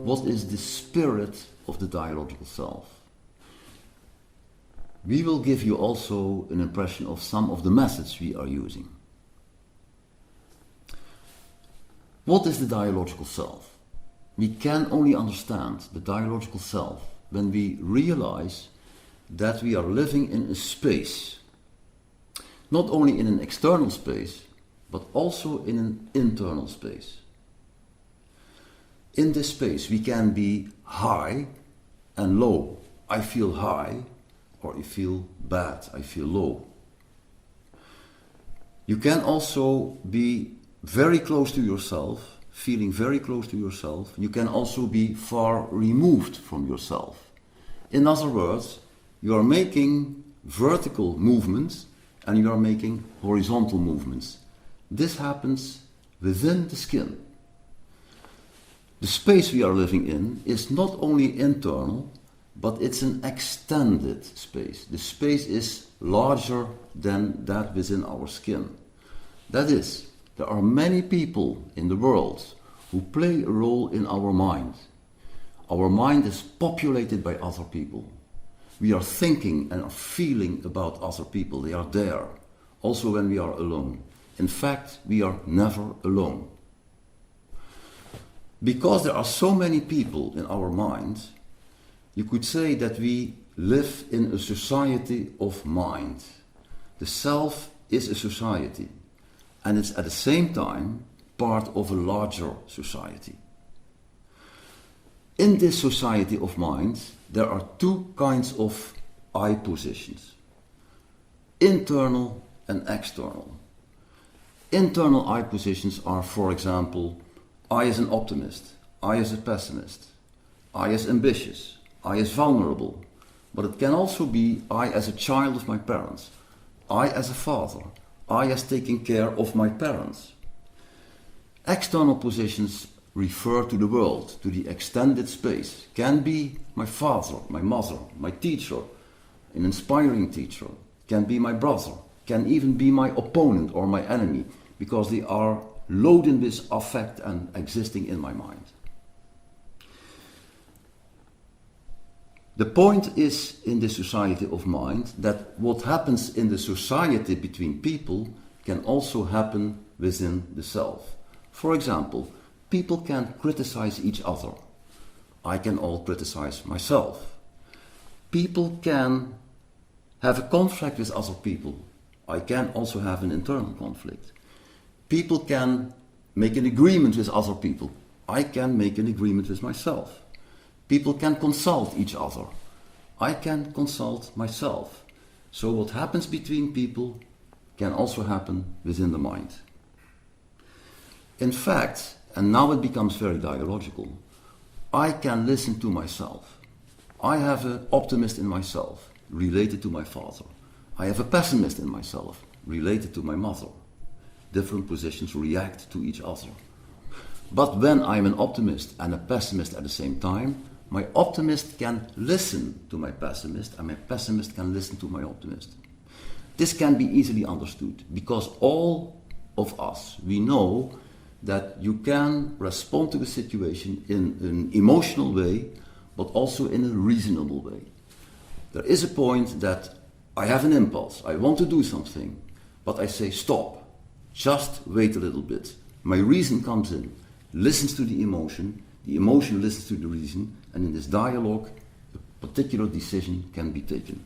what is the spirit of the dialogical self. We will give you also an impression of some of the methods we are using. What is the dialogical self? We can only understand the dialogical self when we realize that we are living in a space, not only in an external space, but also in an internal space. In this space we can be high and low. I feel high, or I feel bad, I feel low. You can also be very close to yourself, feeling very close to yourself. You can also be far removed from yourself. In other words, you are making vertical movements and you are making horizontal movements. This happens within the skin. The space we are living in is not only internal, but it's an extended space. The space is larger than that within our skin. That is, there are many people in the world who play a role in our mind. Our mind is populated by other people. We are thinking and are feeling about other people. They are there, also when we are alone. In fact, we are never alone. Because there are so many people in our mind, you could say that we live in a society of mind. The self is a society, and it's at the same time part of a larger society. In this society of mind, there are two kinds of I positions, internal and external. Internal I positions are, for example, I as an optimist, I as a pessimist, I as ambitious, I as vulnerable, but it can also be I as a child of my parents, I as a father, I as taking care of my parents. External positions refer to the world, to the extended space. Can be my father, my mother, my teacher, an inspiring teacher, can be my brother, can even be my opponent or my enemy, because they are loaded with affect and existing in my mind. The point is, in the society of mind, that what happens in the society between people can also happen within the self. For example, people can criticize each other. I can all criticize myself. People can have a conflict with other people. I can also have an internal conflict. People can make an agreement with other people. I can make an agreement with myself. People can consult each other. I can consult myself. So what happens between people can also happen within the mind. In fact, and now it becomes very dialogical, I can listen to myself. I have an optimist in myself, related to my father. I have a pessimist in myself, related to my mother. Different positions react to each other. But when I'm an optimist and a pessimist at the same time, my optimist can listen to my pessimist and my pessimist can listen to my optimist. This can be easily understood because all of us, we know that you can respond to a situation in an emotional way, but also in a reasonable way. There is a point that I have an impulse, I want to do something, but I say stop, just wait a little bit. My reason comes in, listens to the emotion listens to the reason, and in this dialogue, a particular decision can be taken.